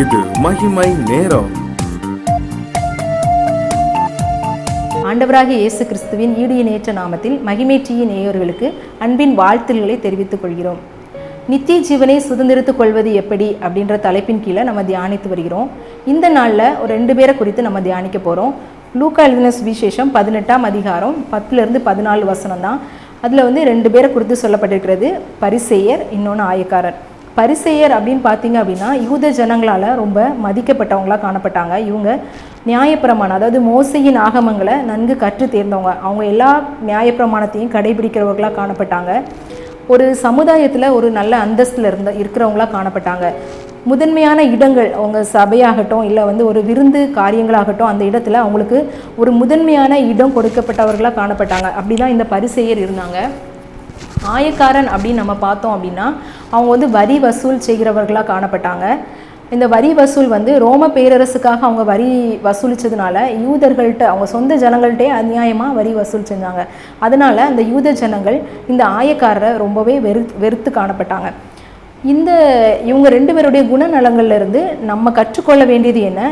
இது மகிமை நேரம். ஆண்டவராகிய இயேசு கிறிஸ்துவின் ஈடு இணையற்ற நாமத்தில் மகிமை டிவி நேயர்களுக்கு அன்பின் வாழ்த்துக்களை தெரிவித்துக் கொள்கிறோம். நித்திய ஜீவனை சுதந்திரித்துக் கொள்வது எப்படி அப்படின்ற தலைப்பின் கீழே நம்ம தியானித்து வருகிறோம். இந்த நாளில் ஒரு 2 பேரை குறித்து நம்ம தியானிக்க போகிறோம். லூக்கா எழுதின சுவிசேஷம் 18ஆம் அதிகாரம் 10-14 வசனம் தான். அதில் 2 பேரை குறித்து சொல்லப்பட்டிருக்கிறது. பரிசேயர், இன்னொன்று ஆயக்காரர். பரிசேயர் அப்படின்னு பார்த்தீங்க அப்படின்னா யூத ஜனங்களால் ரொம்ப மதிக்கப்பட்டவங்களாக காணப்பட்டாங்க. இவங்க நியாயப்பிரமாணம், அதாவது மோசையின் ஆகமங்களை நன்கு கற்று தேர்ந்தவங்க. அவங்க எல்லா நியாயப்பிரமாணத்தையும் கடைபிடிக்கிறவர்களாக காணப்பட்டாங்க. ஒரு சமுதாயத்தில் ஒரு நல்ல அந்தஸ்தில் இருக்கிறவங்களாக காணப்பட்டாங்க. முதன்மையான இடங்கள், அவங்க சபையாகட்டும் இல்லை ஒரு விருந்து காரியங்களாகட்டும், அந்த இடத்துல அவங்களுக்கு ஒரு முதன்மையான இடம் கொடுக்கப்பட்டவர்களாக காணப்பட்டாங்க. அப்படி தான் இந்த பரிசேயர் இருந்தாங்க. ஆயக்காரன் அப்படின்னு நம்ம பார்த்தோம் அப்படின்னா அவங்க வரி வசூல் செய்கிறவர்களாக காணப்பட்டாங்க. இந்த வரி வசூல் ரோம பேரரசுக்காக அவங்க வரி வசூலித்ததுனால யூதர்கள்ட்ட, அவங்க சொந்த ஜனங்கள்கிட்டே அநியாயமாக வரி வசூல் செஞ்சாங்க. அதனால் அந்த யூத ஜனங்கள் இந்த ஆயக்காரரை ரொம்பவே வெறுத்து காணப்பட்டாங்க. இவங்க 2 பேருடைய குணநலங்கள்லேருந்து நம்ம கற்றுக்கொள்ள வேண்டியது என்ன,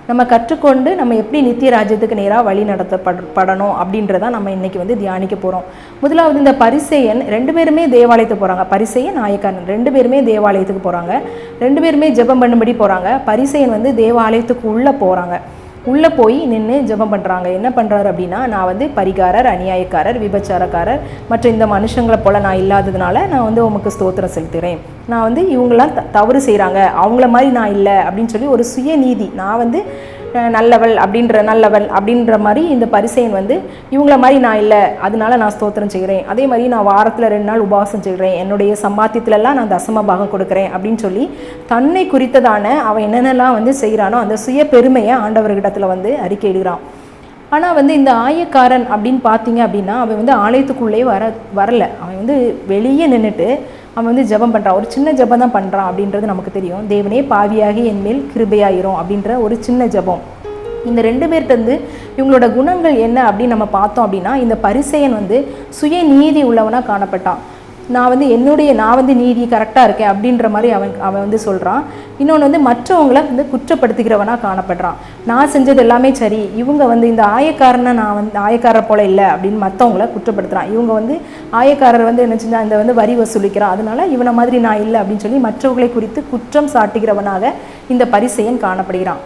நம்ம கற்றுக்கொண்டு நம்ம எப்படி நித்திய ராஜ்யத்துக்கு நேராக வழி நடத்தப்படணும் அப்படின்றதான் நம்ம இன்றைக்கி தியானிக்க போகிறோம். முதலாவது, இந்த பரிசேயன் 2 பேருமே தேவாலயத்துக்கு போகிறாங்க. பரிசேயன், ஆயக்காரன் 2 பேருமே தேவாலயத்துக்கு போகிறாங்க. 2 பேருமே ஜெபம் பண்ணும்படி போகிறாங்க. பரிசேயன் தேவாலயத்துக்கு உள்ளே போகிறாங்க. உள்ளே போய் நின்று ஜெபம் பண்ணுறாங்க. என்ன பண்ணுறாரு அப்படின்னா, நான் பரிகாரர், அநியாயக்காரர், விபச்சாரக்காரர் மற்ற இந்த மனுஷங்களை போல் நான் இல்லாததுனால நான் உமக்கு ஸ்தோத்திரம் செலுத்துகிறேன். நான் இவங்களாம் தவறு செய்கிறாங்க, அவங்கள மாதிரி நான் இல்லை அப்படின்னு சொல்லி ஒரு சுயநீதி, நான் நல்லவள் அப்படின்ற மாதிரி இந்த பரிசேயன் இவங்கள மாதிரி நான் இல்லை, அதனால நான் ஸ்தோத்திரம் செய்கிறேன். அதே மாதிரி நான் வாரத்தில் 2 நாள் உபவாசம் செய்கிறேன், என்னுடைய சம்பாத்தியத்திலலாம் நான் தசம பாகம் கொடுக்குறேன் அப்படின்னு சொல்லி தன்னை குறித்ததான அவன் என்னென்னலாம் செய்கிறானோ அந்த சுய பெருமையை ஆண்டவர்கிட்டத்தில் அறிக்கையிடுகிறான். ஆனால் இந்த ஆயக்காரன் அப்படின்னு பார்த்தீங்க அப்படின்னா அவன் ஆலயத்துக்குள்ளே வரல. அவன் வெளியே நின்றுட்டு அவன் ஜெபம் பண்ணுறான். ஒரு சின்ன ஜெபம் தான் பண்ணுறான் அப்படின்றது நமக்கு தெரியும். தேவனே பாவியாகி என்மேல் கிருபையாயிரும் அப்படின்ற ஒரு சின்ன ஜெபம். இந்த 2 பேர்கிட்ட இவங்களோட குணங்கள் என்ன அப்படின்னு நம்ம பார்த்தோம் அப்படின்னா, இந்த பரிசேயன் சுய நீதி உள்ளவனாக காணப்பட்டான். நான் நான் நீதி கரெக்டாக இருக்கேன் அப்படின்ற மாதிரி அவன் சொல்கிறான். இன்னொன்று மற்றவங்களை குற்றப்படுத்துகிறவனாக காணப்படுறான். நான் செஞ்சது எல்லாமே சரி, இவங்க இந்த ஆயக்காரனை நான் ஆயக்காரர் போல இல்லை அப்படின்னு மற்றவங்கள குற்றப்படுத்துகிறான். இவங்க ஆயக்காரர் என்ன செஞ்சால் இந்த வரி வசூலிக்கிறான், அதனால இவனை மாதிரி நான் இல்லை அப்படின்னு சொல்லி மற்றவர்களை குறித்து குற்றம் சாட்டுகிறவனாக இந்த பரிசேயன் காணப்படுகிறான்.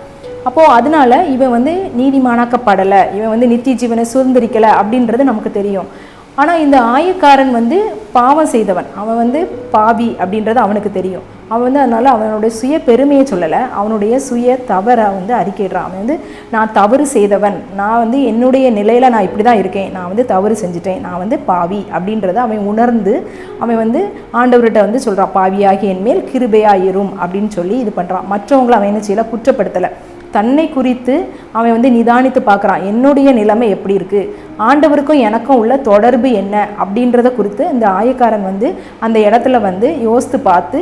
அப்போது அதனால இவன் நீதிமானாக்கப்படலை, இவன் நித்திய ஜீவனை சுதந்திரிக்கலை அப்படின்றது நமக்கு தெரியும். ஆனால் இந்த ஆயக்காரன் பாவம் செய்தவன், அவன் பாவி அப்படின்றது அவனுக்கு தெரியும். அவன் அதனால் அவனுடைய சுய பெருமையை சொல்லலை, அவனுடைய சுய தவறை அறிக்கையிடுறான். அவன் நான் தவறு செய்தவன், நான் என்னுடைய நிலையில் நான் இப்படி தான் இருக்கேன், நான் தவறு செஞ்சுட்டேன், நான் பாவி அப்படின்றத அவன் உணர்ந்து அவன் ஆண்டவர்கிட்ட சொல்கிறான், பாவியாகி என்மேல் கிருபையாயிரும் அப்படின்னு சொல்லி இது பண்ணுறான். மற்றவங்களை அவன் என்ன செய்யலை, குற்றப்படுத்தலை. தன்னை குறித்து அவன் நிதானித்து பார்க்குறான், என்னுடைய நிலைமை எப்படி இருக்குது, ஆண்டவருக்கும் எனக்கும் உள்ள தொடர்பு என்ன அப்படின்றத குறித்து இந்த ஆயக்காரன் அந்த இடத்துல யோசித்து பார்த்து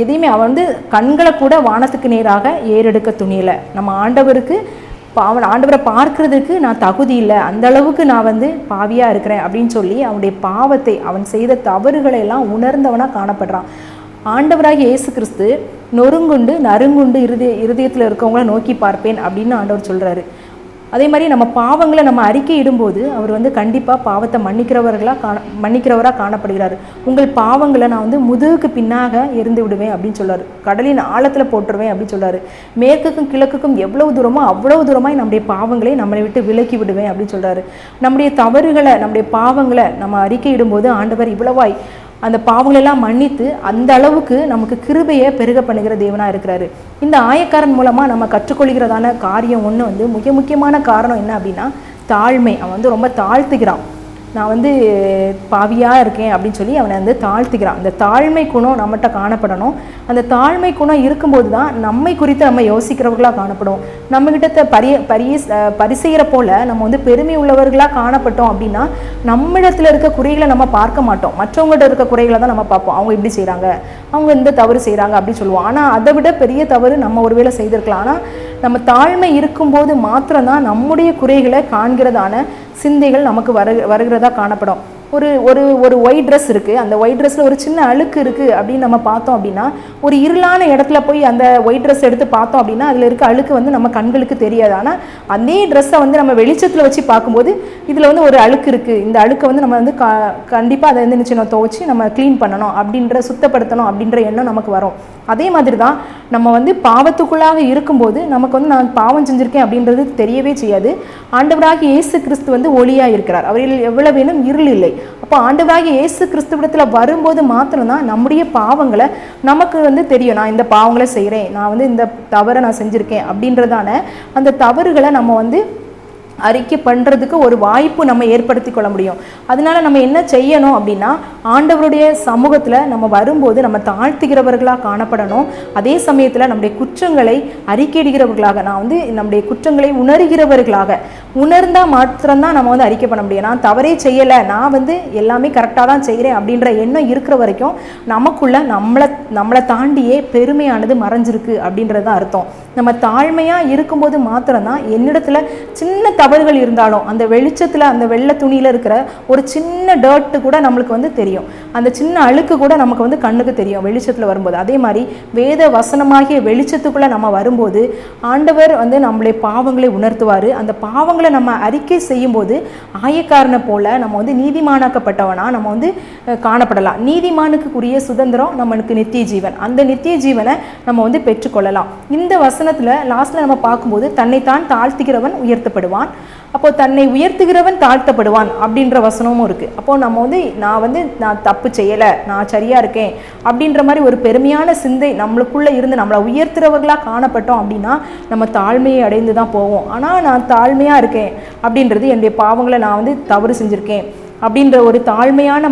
எதையுமே அவன் கண்களை கூட வானத்துக்கு நேராக ஏறெடுக்க துணியலை. நம்ம ஆண்டவரை பார்க்கறதுக்கு நான் தகுதி இல்லை, அந்த அளவுக்கு நான் பாவியாக இருக்கிறேன் அப்படின்னு சொல்லி அவனுடைய பாவத்தை, அவன் செய்த தவறுகளை எல்லாம் உணர்ந்தவனாக காணப்படுறான். ஆண்டவராகிய இயேசு கிறிஸ்து நொறுங்குண்டு நறுங்குண்டு இருதயத்தில் இருக்கவங்கள நோக்கி பார்ப்பேன் அப்படின்னு ஆண்டவர் சொல்கிறாரு. அதே மாதிரி நம்ம பாவங்களை நம்ம அறிக்கை இடும்போது அவர் கண்டிப்பாக பாவத்தை மன்னிக்கிறவராக காணப்படுகிறார். உங்கள் பாவங்களை நான் முதுகுக்கு பின்னாக எரிந்து விடுவேன் அப்படின்னு சொல்கிறார். கடலின் ஆழத்தில் போட்டுருவேன் அப்படின்னு சொல்கிறார். மேற்குக்கும் கிழக்குக்கும் எவ்வளவு தூரமோ அவ்வளவு தூரமாக நம்முடைய பாவங்களை நம்மளை விட்டு விலக்கி விடுவேன் அப்படின்னு சொல்கிறாரு. நம்முடைய தவறுகளை, நம்முடைய பாவங்களை நம்ம அறிக்கை இடும்போது ஆண்டவர் இவ்வளவாய் அந்த பாவங்களெல்லாம் மன்னித்து அந்த அளவுக்கு நமக்கு கிருபையை பெருக பண்ணுகிற தேவனாக இருக்கிறாரு. இந்த ஆயக்காரன் மூலமாக நம்ம கற்றுக்கொள்கிறதான காரியம் ஒன்று மிக முக்கியமான காரணம் என்ன அப்படின்னா தாழ்மை. அவன் ரொம்ப தாழ்த்துகிறான். நான் பாவியாக இருக்கேன் அப்படின்னு சொல்லி அவனை தாழ்த்துக்கிறான். அந்த தாழ்மை குணம் நம்மகிட்ட காணப்படணும். அந்த தாழ்மை குணம் இருக்கும்போது தான் நம்மை குறித்து நம்ம யோசிக்கிறவர்களாக காணப்படும். நம்மகிட்ட பரிசெய்கிற போல் நம்ம பெருமை உள்ளவர்களாக காணப்பட்டோம் அப்படின்னா நம்மிடத்தில் இருக்க குறைகளை நம்ம பார்க்க மாட்டோம், மற்றவங்கள்ட்ட இருக்க குறைகளை தான் நம்ம பார்ப்போம். அவங்க இப்படி செய்கிறாங்க, அவங்க இந்த தவறு செய்கிறாங்க அப்படின்னு சொல்லுவோம். ஆனால் அதை விட பெரிய தவறு நம்ம ஒருவேளை செய்திருக்கலாம். ஆனால் நம்ம தாழ்மை இருக்கும்போது மாத்திரம்தான் நம்முடைய குறைகளை காண்கிறதான சிந்தைகள் நமக்கு வருகிறதா காணப்படும். ஒரு ஒரு ஒரு ஒயிட் ட்ரெஸ் இருக்குது, அந்த ஒயிட் ட்ரெஸ்ஸில் ஒரு சின்ன அழுக்கு இருக்குது அப்படின்னு நம்ம பார்த்தோம் அப்படின்னா, ஒரு இருளான இடத்துல போய் அந்த ஒயிட் ட்ரெஸ் எடுத்து பார்த்தோம் அப்படின்னா அதில் இருக்க அழுக்கு வந்து நம்ம கண்களுக்கு தெரியாது. ஆனால் அதே ட்ரெஸ்ஸை வந்து நம்ம வெளிச்சத்தில் வச்சு பார்க்கும்போது இதில் வந்து ஒரு அழுக்கு இருக்குது, இந்த அழுக்கை வந்து நம்ம வந்து கண்டிப்பாக அதை வந்து நிச்சயம் துவைச்சி நம்ம க்ளீன் பண்ணணும் அப்படின்ற, சுத்தப்படுத்தணும் அப்படின்ற எண்ணம் நமக்கு வரும். அதே மாதிரி தான் நம்ம வந்து பாவத்துக்குள்ளாக இருக்கும்போது நமக்கு வந்து நான் பாவம் செஞ்சுருக்கேன் அப்படின்றது தெரியவே செய்யாது. ஆண்டவராகிய இயேசு கிறிஸ்து வந்து ஒளியாக இருக்கிறார், அவரில் எவ்வளவேனும் இருள் இல்லை. அப்போ ஆண்டவராகிய இயேசு கிறிஸ்துவிடத்தில் வரும்போது மாத்திரம்தான் நம்முடைய பாவங்களை நமக்கு வந்து தெரியும். நான் இந்த பாவங்களை செய்கிறேன், நான் வந்து இந்த தவறை நான் செஞ்சுருக்கேன் அப்படின்றதான அந்த தவறுகளை நம்ம வந்து அறிக்கை பண்ணுறதுக்கு ஒரு வாய்ப்பு நம்ம ஏற்படுத்தி கொள்ள முடியும். அதனால நம்ம என்ன செய்யணும் அப்படின்னா, ஆண்டவருடைய சமூகத்தில் நம்ம வரும்போது நம்ம தாழ்த்துகிறவர்களாக காணப்படணும். அதே சமயத்தில் நம்முடைய குற்றங்களை அறிக்கையிடுகிறவர்களாக, நான் வந்து நம்முடைய குற்றங்களை உணர்கிறவர்களாக, உணர்ந்தால் மாத்திரம்தான் நம்ம வந்து அறிக்கை பண்ண முடியும். நான் தவறே செய்யலை, நான் வந்து எல்லாமே கரெக்டாக தான் செய்கிறேன் அப்படின்ற எண்ணம் இருக்கிற வரைக்கும் நமக்குள்ள நம்மளை தாண்டியே பெருமையானது மறைஞ்சிருக்கு அப்படின்றது தான் அர்த்தம். நம்ம தாழ்மையாக இருக்கும்போது மாத்திரம்தான் என்னிடத்துல சின்ன தவறுகள் இருந்தாலும் அந்த வெளிச்சத்தில், அந்த வெள்ளை துணியில் இருக்கிற ஒரு சின்ன டர்ட்டு கூட நம்மளுக்கு வந்து தெரியும், அந்த சின்ன அழுக்கு கூட நமக்கு வந்து கண்ணுக்கு தெரியும் வெளிச்சத்தில் வரும்போது. அதே மாதிரி வேத வசனமாகிய வெளிச்சத்துக்குள்ளே நம்ம வரும்போது ஆண்டவர் வந்து நம்மளை பாவங்களை உணர்த்துவார். அந்த பாவங்களை நம்ம அறிக்கை செய்யும்போது ஆயக்காரனை போல நம்ம வந்து நீதிமானாக்கப்பட்டவனா நம்ம வந்து காணப்படலாம். நீதிமானுக்குரிய சுதந்திரம் நம்மளுக்கு நித்திய ஜீவன், அந்த நித்திய ஜீவனை நம்ம வந்து பெற்றுக்கொள்ளலாம். இந்த வசனத்தில் லாஸ்ட்டில் நம்ம பார்க்கும்போது தன்னைத்தான் தாழ்த்துகிறவன் உயர்த்தப்படுவான், அப்போ தன்னை உயர்த்துகிறவன் தாழ்த்தப்படுவான் அப்படின்ற வசனமும் இருக்குது. அப்போ நம்ம வந்து நான் தப்பு செய்யலை, நான் சரியாக இருக்கேன் அப்படின்ற மாதிரி ஒரு பெருமையான சிந்தை நம்மளுக்குள்ளே இருந்து நம்மளை உயர்த்துறவர்களாக காணப்பட்டோம் அப்படின்னா நம்ம தாழ்மையை அடைந்து தான் போவோம். ஆனால் நான் தாழ்மையாக இருக்கேன் அப்படின்றது என்னுடைய பாவங்களை நான் வந்து தவறு செஞ்சுருக்கேன் அப்படின்ற ஒரு தாழ்மையான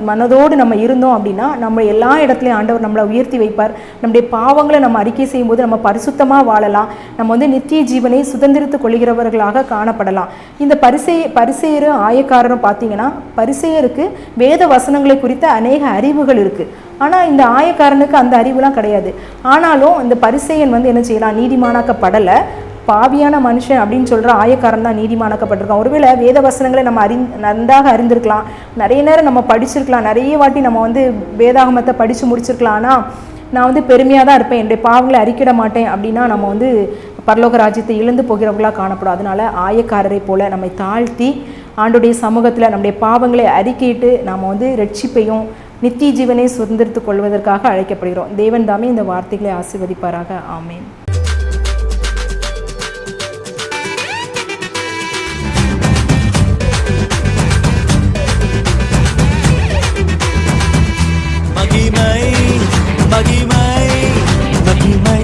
மனதோடு நம்ம இருந்தோம் அப்படின்னா நம்ம எல்லா இடத்துலையும் ஆண்டவர் நம்மளை உயர்த்தி வைப்பார். நம்முடைய பாவங்களை நம்ம அறிக்கை செய்யும்போது நம்ம பரிசுத்தமாக வாழலாம், நம்ம வந்து நித்திய ஜீவனை சுதந்திரித்து கொள்கிறவர்களாக காணப்படலாம். இந்த பரிசேயரும் ஆயக்காரரும் பார்த்தீங்கன்னா, பரிசேயருக்கு வேத வசனங்களை குறித்த அநேக அறிவுகள் இருக்குது, ஆனால் இந்த ஆயக்காரனுக்கு அந்த அறிவுலாம் கிடையாது. ஆனாலும் இந்த பரிசேயன் வந்து என்ன செய்யலாம், நீதிமானாக்கப்படலை, பாவியான மனுஷன் அப்படின்னு சொல்கிற ஆயக்காரன் தான் நீதிமானாக்கப்பட்டிருக்கான். ஒருவேளை வேத வசனங்களை நம்ம நன்றாக அறிந்திருக்கலாம், நிறைய நேரம் நம்ம படிச்சிருக்கலாம், நிறைய வாட்டி நம்ம வந்து வேதாகமத்தை படித்து முடிச்சிருக்கலாம். ஆனால் நான் வந்து பெருமையாக தான் இருப்பேன், என்னுடைய பாவங்களை அறிக்கிட மாட்டேன் அப்படின்னா நம்ம வந்து பரலோக ராஜ்யத்தை இழந்து போகிறவர்களாக காணப்படும். அதனால் ஆயக்காரரை போல் நம்மை தாழ்த்தி ஆண்டுடைய சமூகத்தில் நம்முடைய பாவங்களை அறிக்கையிட்டு நாம் வந்து ரட்சிப்பையும் நித்திய ஜீவனை சுதந்திரித்து கொள்வதற்காக அழைக்கப்படுகிறோம். தேவன் தாமே இந்த வார்த்தைகளை ஆசீர்வதிப்பாராக. ஆமேன். மகிமை மகிமை மகிமை